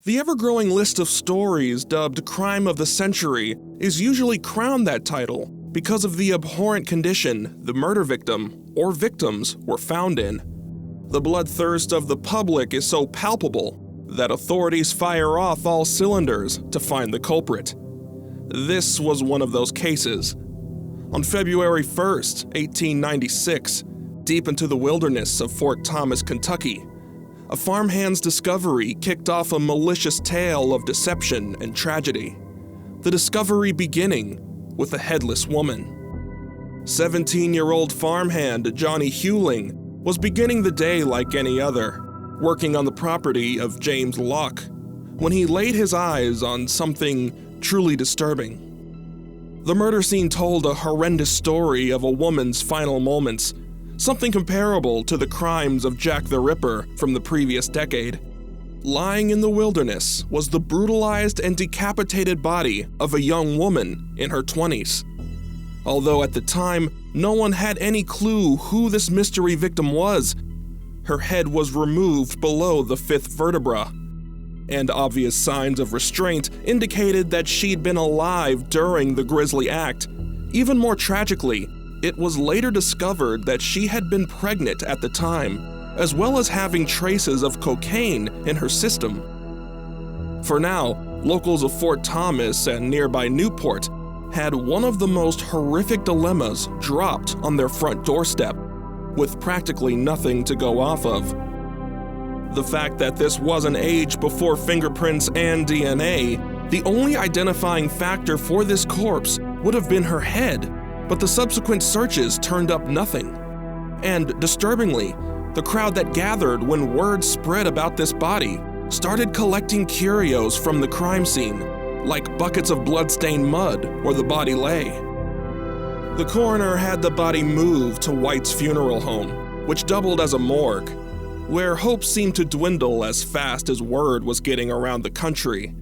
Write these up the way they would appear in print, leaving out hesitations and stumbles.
The ever-growing list of stories dubbed Crime of the Century is usually crowned that title because of the abhorrent condition the murder victim or victims were found in. The bloodthirst of the public is so palpable that authorities fire off all cylinders to find the culprit. This was one of those cases. On February 1st, 1896, deep into the wilderness of Fort Thomas, Kentucky, a farmhand's discovery kicked off a malicious tale of deception and tragedy. The discovery beginning with a headless woman. 17-year-old farmhand Johnny Hewling was beginning the day like any other, working on the property of James Locke, when he laid his eyes on something truly disturbing. The murder scene told a horrendous story of a woman's final moments, something comparable to the crimes of Jack the Ripper from the previous decade. Lying in the wilderness was the brutalized and decapitated body of a young woman in her 20s. Although at the time, no one had any clue who this mystery victim was, her head was removed below the 5th vertebra, and obvious signs of restraint indicated that she'd been alive during the grisly act. Even more tragically, it was later discovered that she had been pregnant at the time, as well as having traces of cocaine in her system. For now, locals of Fort Thomas and nearby Newport had one of the most horrific dilemmas dropped on their front doorstep, with practically nothing to go off of. The fact that this was an age before fingerprints and DNA, the only identifying factor for this corpse would have been her head, but the subsequent searches turned up nothing. And disturbingly, the crowd that gathered when word spread about this body started collecting curios from the crime scene, like buckets of blood-stained mud where the body lay. The coroner had the body moved to White's funeral home, which doubled as a morgue, where hopes seemed to dwindle as fast as word was getting around the country.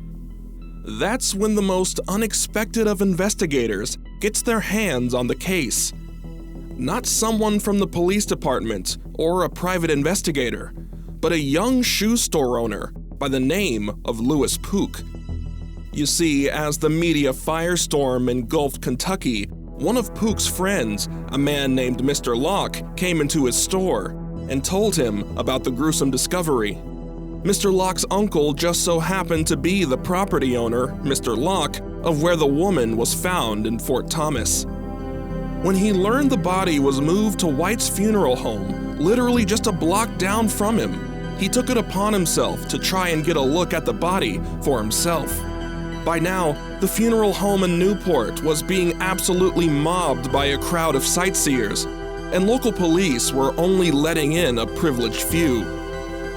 That's when the most unexpected of investigators gets their hands on the case. Not someone from the police department or a private investigator, but a young shoe store owner by the name of Louis Pook. You see, as the media firestorm engulfed Kentucky, one of Pook's friends, a man named Mr. Locke, came into his store and told him about the gruesome discovery. Mr. Locke's uncle just so happened to be the property owner, Mr. Locke, of where the woman was found in Fort Thomas. When he learned the body was moved to White's funeral home, literally just a block down from him, he took it upon himself to try and get a look at the body for himself. By now, the funeral home in Newport was being absolutely mobbed by a crowd of sightseers, and local police were only letting in a privileged few.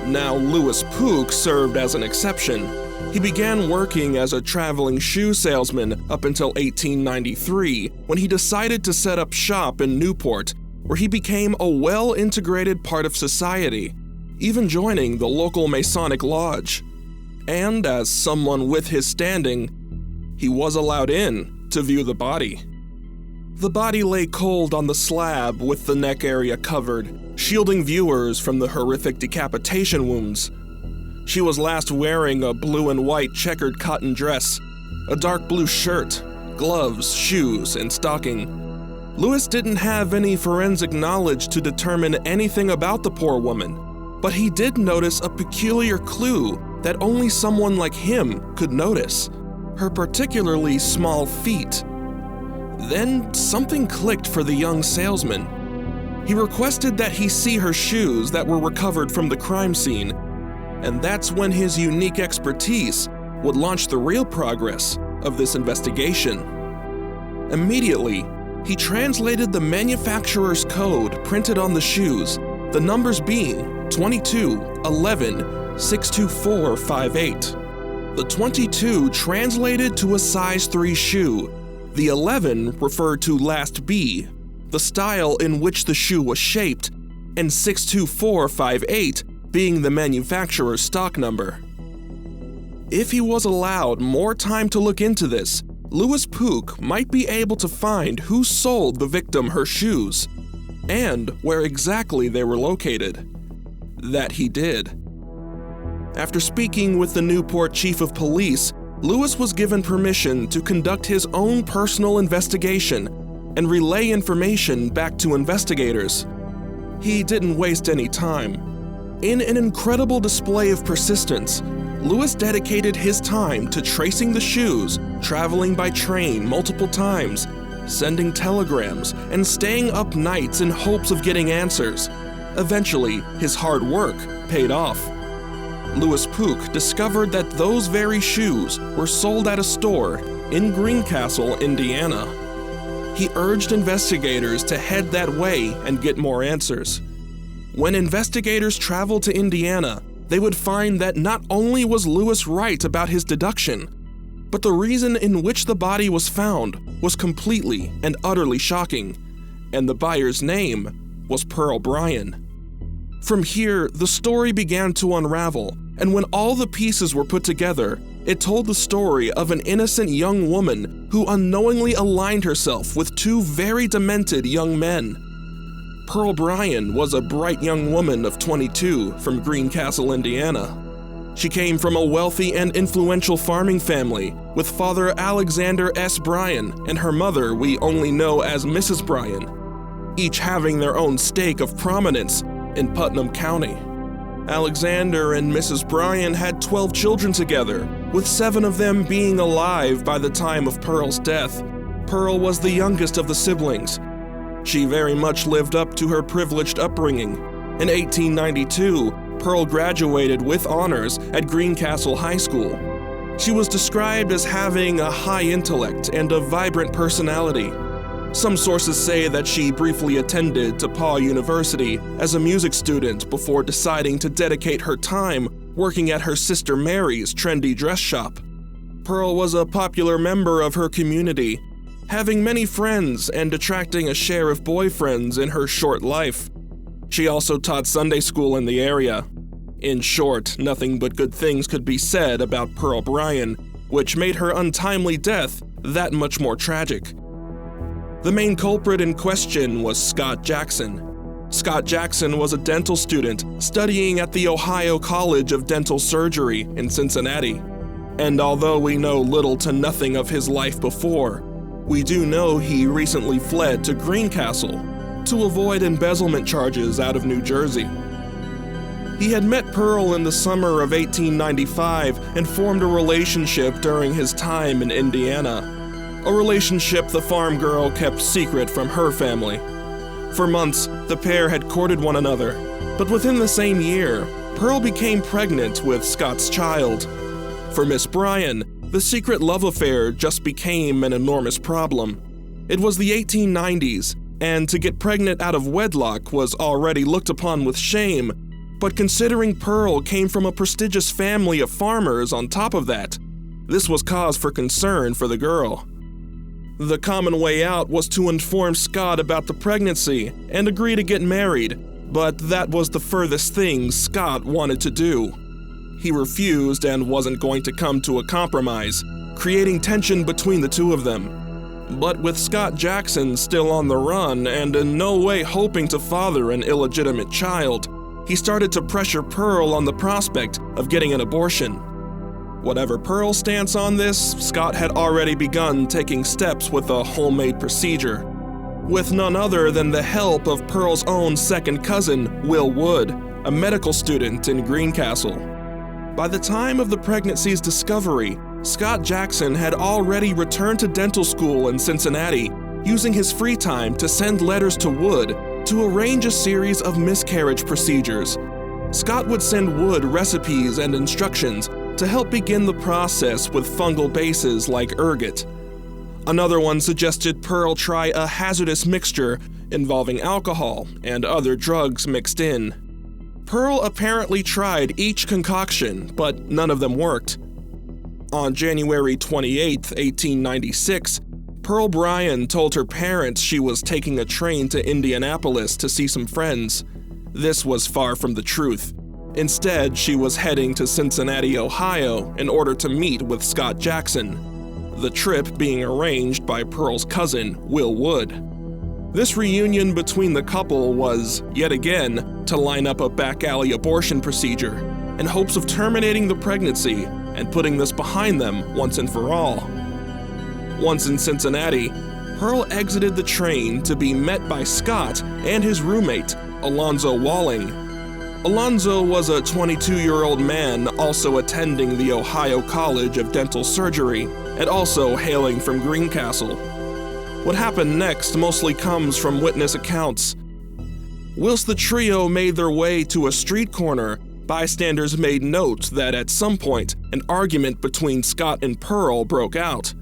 Now, Louis Pook served as an exception. He began working as a traveling shoe salesman up until 1893, when he decided to set up shop in Newport, where he became a well-integrated part of society, even joining the local Masonic Lodge. And as someone with his standing, he was allowed in to view the body. The body lay cold on the slab with the neck area covered, shielding viewers from the horrific decapitation wounds. She was last wearing a blue and white checkered cotton dress, a dark blue shirt, gloves, shoes, and stocking. Louis didn't have any forensic knowledge to determine anything about the poor woman, but he did notice a peculiar clue that only someone like him could notice: her particularly small feet. Then something clicked for the young salesman. He requested that he see her shoes that were recovered from the crime scene, and that's when his unique expertise would launch the real progress of this investigation. Immediately, he translated the manufacturer's code printed on the shoes, the numbers being 22, 11, 624, 58. The 22 translated to a size 3 shoe, the 11 referred to last B, the style in which the shoe was shaped, and 62458 being the manufacturer's stock number. If he was allowed more time to look into this, Louis Pook might be able to find who sold the victim her shoes, and where exactly they were located. That he did. After speaking with the Newport chief of police, Lewis was given permission to conduct his own personal investigation and relay information back to investigators. He didn't waste any time. In an incredible display of persistence, Lewis dedicated his time to tracing the shoes, traveling by train multiple times, sending telegrams, and staying up nights in hopes of getting answers. Eventually, his hard work paid off. Lewis Pook discovered that those very shoes were sold at a store in Greencastle, Indiana. He urged investigators to head that way and get more answers. When investigators traveled to Indiana, they would find that not only was Lewis right about his deduction, but the reason in which the body was found was completely and utterly shocking, and the buyer's name was Pearl Bryan. From here, the story began to unravel, and when all the pieces were put together, it told the story of an innocent young woman who unknowingly aligned herself with two very demented young men. Pearl Bryan was a bright young woman of 22 from Greencastle, Indiana. She came from a wealthy and influential farming family with Father Alexander S. Bryan and her mother we only know as Mrs. Bryan, each having their own stake of prominence in Putnam County. Alexander and Mrs. Bryan had 12 children together, with 7 of them being alive by the time of Pearl's death. Pearl was the youngest of the siblings. She very much lived up to her privileged upbringing. In 1892, Pearl graduated with honors at Greencastle High School. She was described as having a high intellect and a vibrant personality. Some sources say that she briefly attended DePaul University as a music student before deciding to dedicate her time working at her sister Mary's trendy dress shop. Pearl was a popular member of her community, having many friends and attracting a share of boyfriends in her short life. She also taught Sunday school in the area. In short, nothing but good things could be said about Pearl Bryan, which made her untimely death that much more tragic. The main culprit in question was Scott Jackson. Scott Jackson was a dental student studying at the Ohio College of Dental Surgery in Cincinnati. And although we know little to nothing of his life before, we do know he recently fled to Greencastle to avoid embezzlement charges out of New Jersey. He had met Pearl in the summer of 1895 and formed a relationship during his time in Indiana. A relationship the farm girl kept secret from her family. For months, the pair had courted one another, but within the same year, Pearl became pregnant with Scott's child. For Miss Bryan, the secret love affair just became an enormous problem. It was the 1890s, and to get pregnant out of wedlock was already looked upon with shame, but considering Pearl came from a prestigious family of farmers on top of that, this was cause for concern for the girl. The common way out was to inform Scott about the pregnancy and agree to get married, but that was the furthest thing Scott wanted to do. He refused and wasn't going to come to a compromise, creating tension between the two of them. But with Scott Jackson still on the run and in no way hoping to father an illegitimate child, he started to pressure Pearl on the prospect of getting an abortion. Whatever Pearl's stance on this, Scott had already begun taking steps with a homemade procedure, with none other than the help of Pearl's own second cousin, Will Wood, a medical student in Greencastle. By the time of the pregnancy's discovery, Scott Jackson had already returned to dental school in Cincinnati, using his free time to send letters to Wood to arrange a series of miscarriage procedures. Scott would send Wood recipes and instructions to help begin the process with fungal bases like ergot. Another one suggested Pearl try a hazardous mixture involving alcohol and other drugs mixed in. Pearl apparently tried each concoction, but none of them worked. On January 28, 1896, Pearl Bryan told her parents she was taking a train to Indianapolis to see some friends. This was far from the truth. Instead, she was heading to Cincinnati, Ohio, in order to meet with Scott Jackson, the trip being arranged by Pearl's cousin, Will Wood. This reunion between the couple was, yet again, to line up a back alley abortion procedure. in hopes of terminating the pregnancy and putting this behind them once and for all. Once in Cincinnati, Pearl exited the train to be met by Scott and his roommate, Alonzo Walling. Alonzo was a 22-year-old man also attending the Ohio College of Dental Surgery and also hailing from Greencastle. What happened next mostly comes from witness accounts. Whilst the trio made their way to a street corner, bystanders made note that at some point an argument between Scott and Pearl broke out.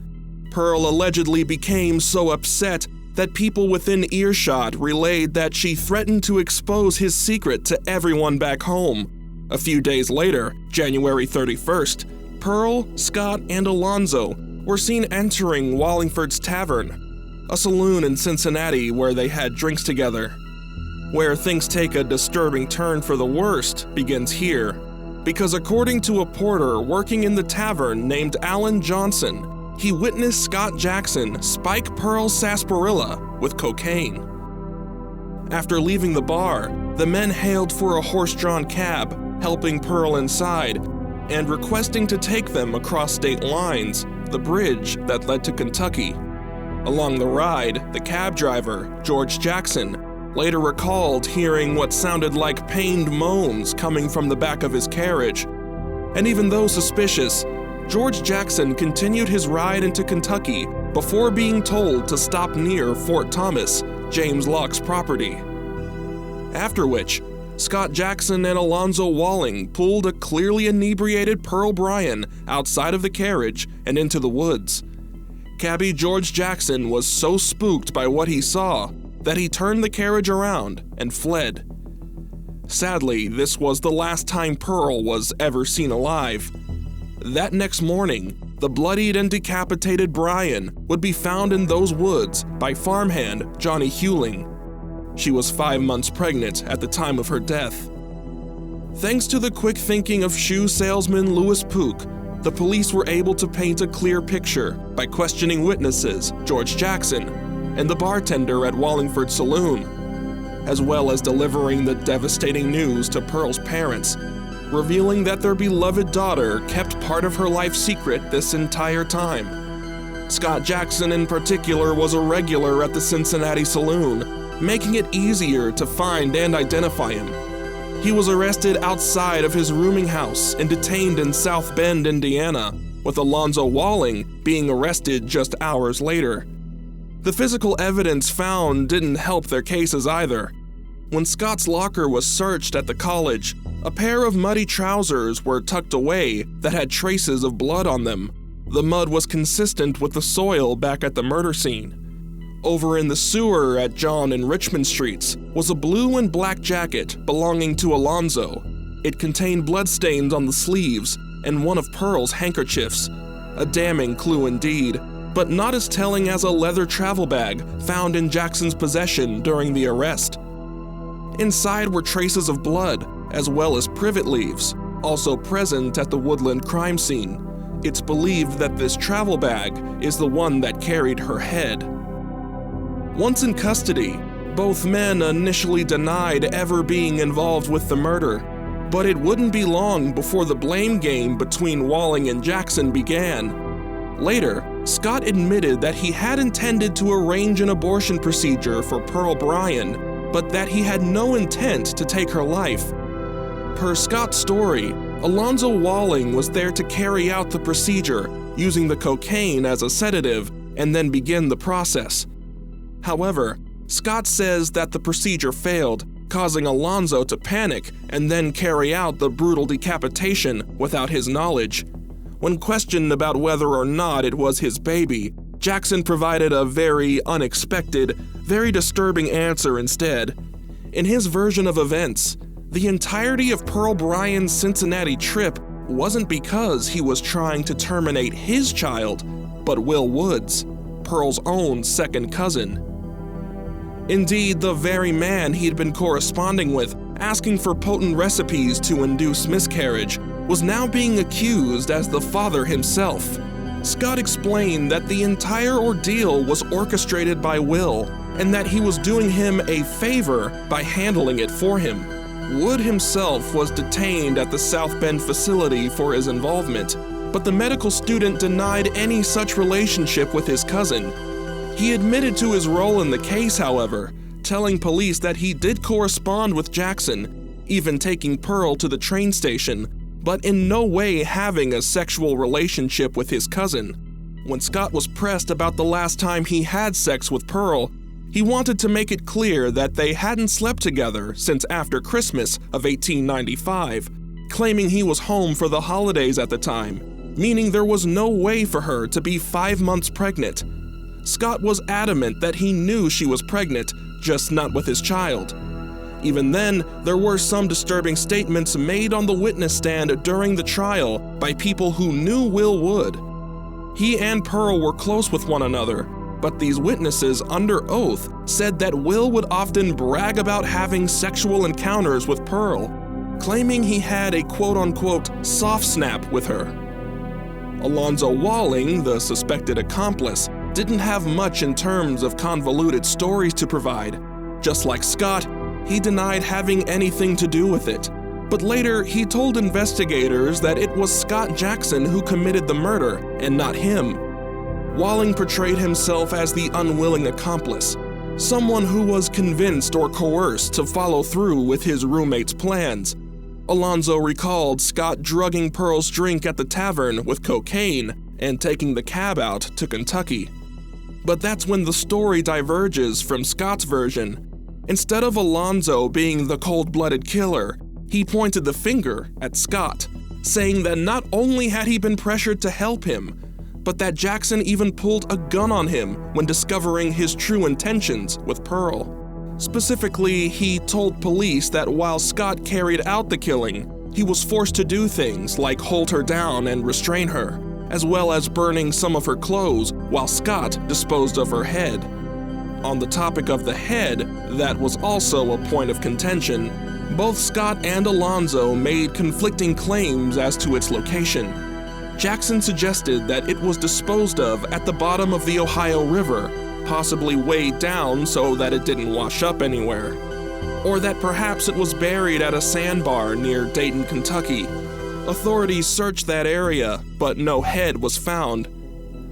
Pearl allegedly became so upset that people within earshot relayed that she threatened to expose his secret to everyone back home. A few days later, January 31st, Pearl, Scott, and Alonzo were seen entering Wallingford's Tavern, a saloon in Cincinnati where they had drinks together. Where things take a disturbing turn for the worst begins here, because according to a porter working in the tavern named Alan Johnson, he witnessed Scott Jackson spike Pearl's sarsaparilla with cocaine. After leaving the bar, the men hailed for a horse-drawn cab, helping Pearl inside, and requesting to take them across state lines, the bridge that led to Kentucky. Along the ride, the cab driver, George Jackson, later recalled hearing what sounded like pained moans coming from the back of his carriage. And even though suspicious, George Jackson continued his ride into Kentucky before being told to stop near Fort Thomas, James Locke's property. After which, Scott Jackson and Alonzo Walling pulled a clearly inebriated Pearl Bryan outside of the carriage and into the woods. Cabbie George Jackson was so spooked by what he saw that he turned the carriage around and fled. Sadly, this was the last time Pearl was ever seen alive. That next morning, the bloodied and decapitated Bryan would be found in those woods by farmhand Johnny Hewling. She was 5 months pregnant at the time of her death. Thanks to the quick thinking of shoe salesman Louis Pook, the police were able to paint a clear picture by questioning witnesses George Jackson and the bartender at Wallingford Saloon, as well as delivering the devastating news to Pearl's parents, revealing that their beloved daughter kept part of her life secret this entire time. Scott Jackson in particular was a regular at the Cincinnati Saloon, making it easier to find and identify him. He was arrested outside of his rooming house and detained in South Bend, Indiana, with Alonzo Walling being arrested just hours later. The physical evidence found didn't help their cases either. When Scott's locker was searched at the college, a pair of muddy trousers were tucked away that had traces of blood on them. The mud was consistent with the soil back at the murder scene. Over in the sewer at John and Richmond Streets was a blue and black jacket belonging to Alonzo. It contained bloodstains on the sleeves and one of Pearl's handkerchiefs. A damning clue indeed, but not as telling as a leather travel bag found in Jackson's possession during the arrest. Inside were traces of blood, as well as privet leaves, also present at the Woodland crime scene. It's believed that this travel bag is the one that carried her head. Once in custody, both men initially denied ever being involved with the murder, but it wouldn't be long before the blame game between Walling and Jackson began. Later, Scott admitted that he had intended to arrange an abortion procedure for Pearl Bryan, but that he had no intent to take her life. Per Scott's story, Alonzo Walling was there to carry out the procedure, using the cocaine as a sedative, and then begin the process. However, Scott says that the procedure failed, causing Alonzo to panic and then carry out the brutal decapitation without his knowledge. When questioned about whether or not it was his baby, Jackson provided a very unexpected, very disturbing answer instead. In his version of events, the entirety of Pearl Bryan's Cincinnati trip wasn't because he was trying to terminate his child, but Will Woods, Pearl's own second cousin. Indeed, the very man he'd been corresponding with, asking for potent recipes to induce miscarriage, was now being accused as the father himself. Scott explained that the entire ordeal was orchestrated by Will, and that he was doing him a favor by handling it for him. Wood himself was detained at the South Bend facility for his involvement, but the medical student denied any such relationship with his cousin. He admitted to his role in the case, however, telling police that he did correspond with Jackson, even taking Pearl to the train station, but in no way having a sexual relationship with his cousin. When Scott was pressed about the last time he had sex with Pearl, he wanted to make it clear that they hadn't slept together since after Christmas of 1895, claiming he was home for the holidays at the time, meaning there was no way for her to be 5 months pregnant. Scott was adamant that he knew she was pregnant, just not with his child. Even then, there were some disturbing statements made on the witness stand during the trial by people who knew Will Wood. He and Pearl were close with one another, but these witnesses under oath said that Will would often brag about having sexual encounters with Pearl, claiming he had a quote-unquote soft snap with her. Alonzo Walling, the suspected accomplice, didn't have much in terms of convoluted stories to provide. Just like Scott, he denied having anything to do with it. But later, he told investigators that it was Scott Jackson who committed the murder and not him. Walling portrayed himself as the unwilling accomplice, someone who was convinced or coerced to follow through with his roommate's plans. Alonzo recalled Scott drugging Pearl's drink at the tavern with cocaine and taking the cab out to Kentucky. But that's when the story diverges from Scott's version. Instead of Alonzo being the cold-blooded killer, he pointed the finger at Scott, saying that not only had he been pressured to help him, but that Jackson even pulled a gun on him when discovering his true intentions with Pearl. Specifically, he told police that while Scott carried out the killing, he was forced to do things like hold her down and restrain her, as well as burning some of her clothes while Scott disposed of her head. On the topic of the head, that was also a point of contention. Both Scott and Alonzo made conflicting claims as to its location. Jackson suggested that it was disposed of at the bottom of the Ohio River, possibly weighed down so that it didn't wash up anywhere. Or that perhaps it was buried at a sandbar near Dayton, Kentucky. Authorities searched that area, but no head was found.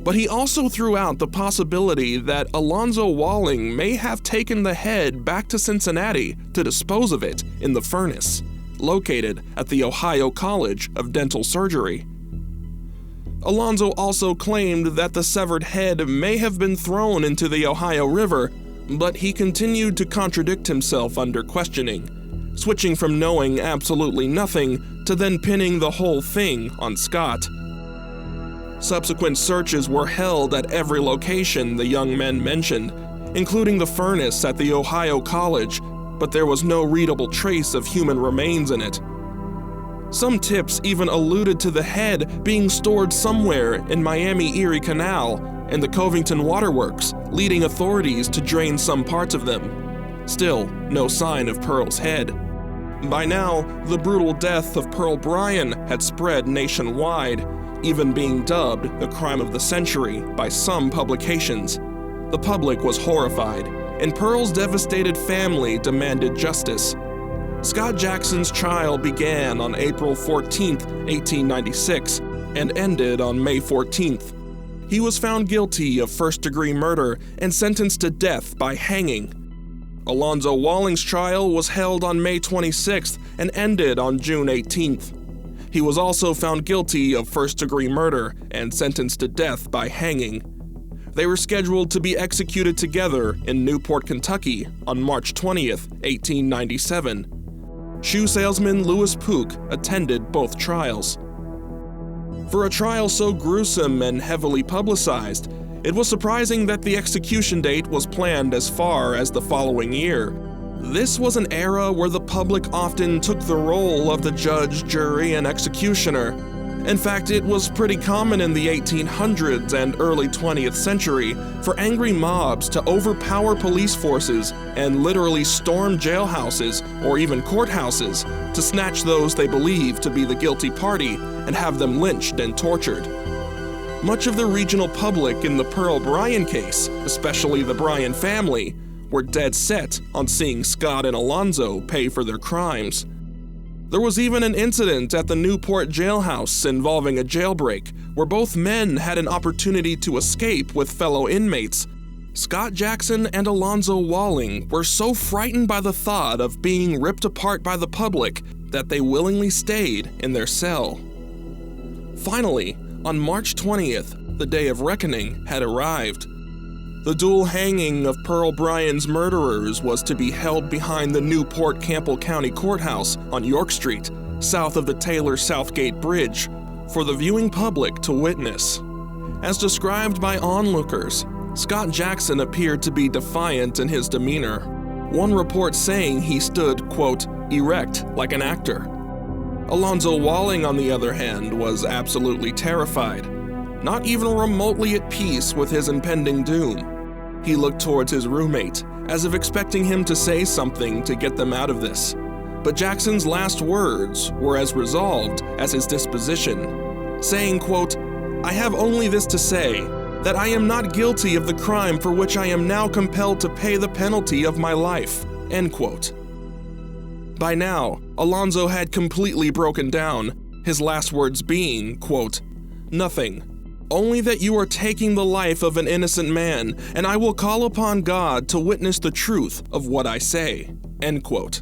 But he also threw out the possibility that Alonzo Walling may have taken the head back to Cincinnati to dispose of it in the furnace, located at the Ohio College of Dental Surgery. Alonzo also claimed that the severed head may have been thrown into the Ohio River, but he continued to contradict himself under questioning, switching from knowing absolutely nothing to then pinning the whole thing on Scott. Subsequent searches were held at every location the young men mentioned, including the furnace at the Ohio College, but there was no readable trace of human remains in it. Some tips even alluded to the head being stored somewhere in Miami-Erie Canal and the Covington Waterworks, leading authorities to drain some parts of them. Still, no sign of Pearl's head. By now, the brutal death of Pearl Bryan had spread nationwide, even being dubbed the crime of the century by some publications. The public was horrified, and Pearl's devastated family demanded justice. Scott Jackson's trial began on April 14, 1896, and ended on May 14th. He was found guilty of first-degree murder and sentenced to death by hanging. Alonzo Walling's trial was held on May 26th and ended on June 18th. He was also found guilty of first-degree murder and sentenced to death by hanging. They were scheduled to be executed together in Newport, Kentucky on March 20th, 1897. Shoe salesman Louis Pook attended both trials. For a trial so gruesome and heavily publicized, it was surprising that the execution date was planned as far as the following year. This was an era where the public often took the role of the judge, jury, and executioner. In fact, it was pretty common in the 1800s and early 20th century for angry mobs to overpower police forces and literally storm jailhouses or even courthouses to snatch those they believed to be the guilty party and have them lynched and tortured. Much of the regional public in the Pearl Bryan case, especially the Bryan family, were dead set on seeing Scott and Alonzo pay for their crimes. There was even an incident at the Newport jailhouse involving a jailbreak where both men had an opportunity to escape with fellow inmates. Scott Jackson and Alonzo Walling were so frightened by the thought of being ripped apart by the public that they willingly stayed in their cell. Finally, on March 20th, the day of reckoning had arrived. The dual hanging of Pearl Bryan's murderers was to be held behind the Newport Campbell County Courthouse on York Street, south of the Taylor Southgate Bridge, for the viewing public to witness. As described by onlookers, Scott Jackson appeared to be defiant in his demeanor, one report saying he stood, quote, erect like an actor. Alonzo Walling, on the other hand, was absolutely terrified, not even remotely at peace with his impending doom. He looked towards his roommate, as if expecting him to say something to get them out of this. But Jackson's last words were as resolved as his disposition, saying, quote, I have only this to say, that I am not guilty of the crime for which I am now compelled to pay the penalty of my life, end quote. By now, Alonzo had completely broken down, his last words being, quote, nothing, only that you are taking the life of an innocent man, and I will call upon God to witness the truth of what I say, end quote.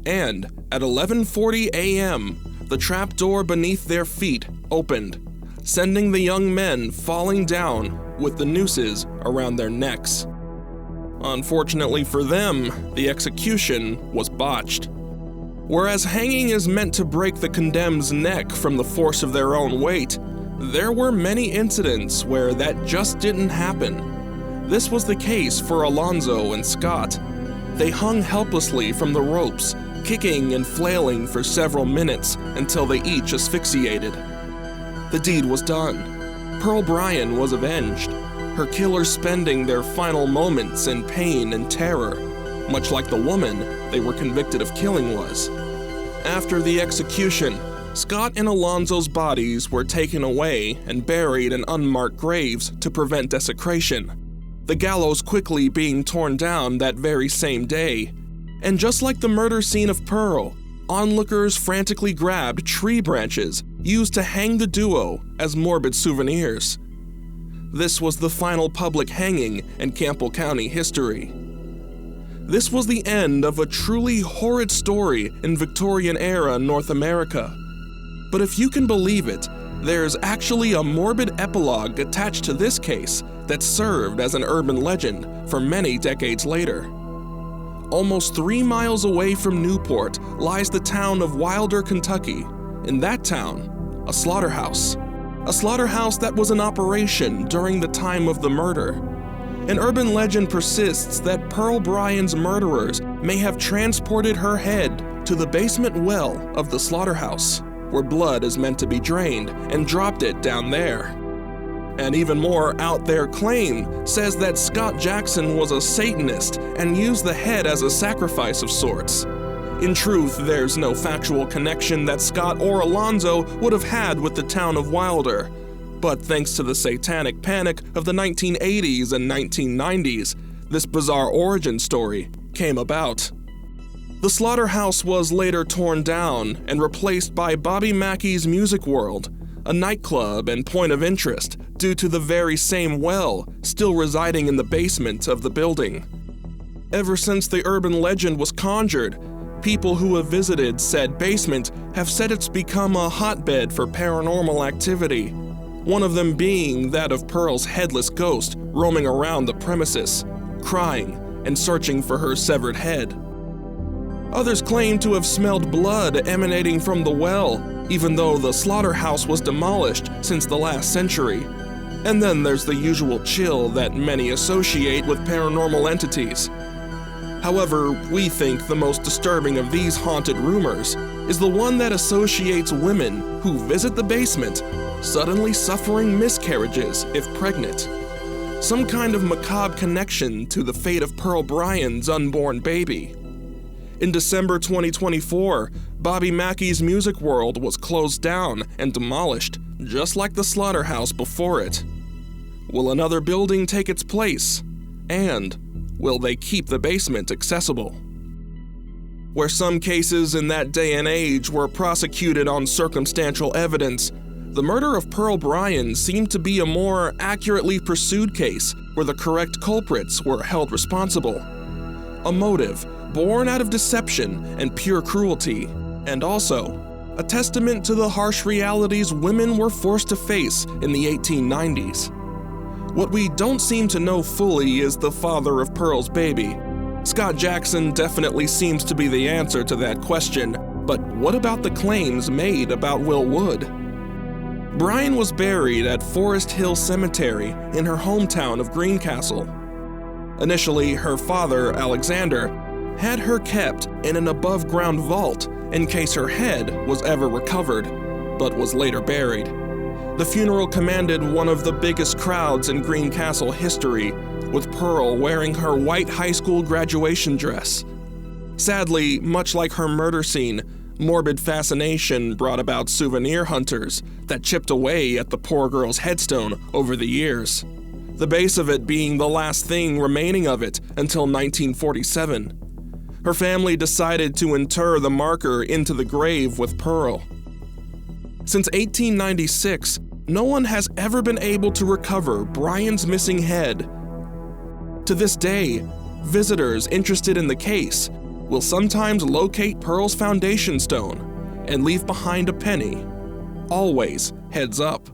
And at 11:40 a.m., the trapdoor beneath their feet opened, sending the young men falling down with the nooses around their necks. Unfortunately for them, the execution was botched. Whereas hanging is meant to break the condemned's neck from the force of their own weight, there were many incidents where that just didn't happen. This was the case for Alonzo and Scott. They hung helplessly from the ropes, kicking and flailing for several minutes until they each asphyxiated. The deed was done. Pearl Bryan was avenged, her killers spending their final moments in pain and terror, much like the woman they were convicted of killing was. After the execution, Scott and Alonzo's bodies were taken away and buried in unmarked graves to prevent desecration, the gallows quickly being torn down that very same day. And just like the murder scene of Pearl, onlookers frantically grabbed tree branches used to hang the duo as morbid souvenirs. This was the final public hanging in Campbell County history. This was the end of a truly horrid story in Victorian-era North America. But if you can believe it, there's actually a morbid epilogue attached to this case that served as an urban legend for many decades later. Almost 3 miles away from Newport lies the town of Wilder, Kentucky. In that town, a slaughterhouse that was in operation during the time of the murder. An urban legend persists that Pearl Bryan's murderers may have transported her head to the basement well of the slaughterhouse, where blood is meant to be drained, and dropped it down there. An even more out-there claim says that Scott Jackson was a Satanist and used the head as a sacrifice of sorts. In truth, there's no factual connection that Scott or Alonzo would have had with the town of Wilder. But thanks to the satanic panic of the 1980s and 1990s, this bizarre origin story came about. The slaughterhouse was later torn down and replaced by Bobby Mackey's Music World, a nightclub and point of interest due to the very same well still residing in the basement of the building. Ever since the urban legend was conjured, people who have visited said basement have said it's become a hotbed for paranormal activity, one of them being that of Pearl's headless ghost roaming around the premises, crying and searching for her severed head. Others claim to have smelled blood emanating from the well, even though the slaughterhouse was demolished since the last century. And then there's the usual chill that many associate with paranormal entities. However, we think the most disturbing of these haunted rumors is the one that associates women who visit the basement suddenly suffering miscarriages if pregnant. Some kind of macabre connection to the fate of Pearl Bryan's unborn baby. In December 2024, Bobby Mackey's Music World was closed down and demolished, just like the slaughterhouse before it. Will another building take its place? And will they keep the basement accessible? Where some cases in that day and age were prosecuted on circumstantial evidence, the murder of Pearl Bryan seemed to be a more accurately pursued case where the correct culprits were held responsible. A motive born out of deception and pure cruelty, and also a testament to the harsh realities women were forced to face in the 1890s. What we don't seem to know fully is the father of Pearl's baby. Scott Jackson definitely seems to be the answer to that question, but what about the claims made about Will Wood? Bryan was buried at Forest Hill Cemetery in her hometown of Greencastle. Initially, her father, Alexander, had her kept in an above-ground vault in case her head was ever recovered, but was later buried. The funeral commanded one of the biggest crowds in Greencastle history, with Pearl wearing her white high school graduation dress. Sadly, much like her murder scene, morbid fascination brought about souvenir hunters that chipped away at the poor girl's headstone over the years, the base of it being the last thing remaining of it until 1947. Her family decided to inter the marker into the grave with Pearl. Since 1896, no one has ever been able to recover Bryan's missing head. To this day, visitors interested in the case will sometimes locate Pearl's foundation stone and leave behind a penny. Always heads up.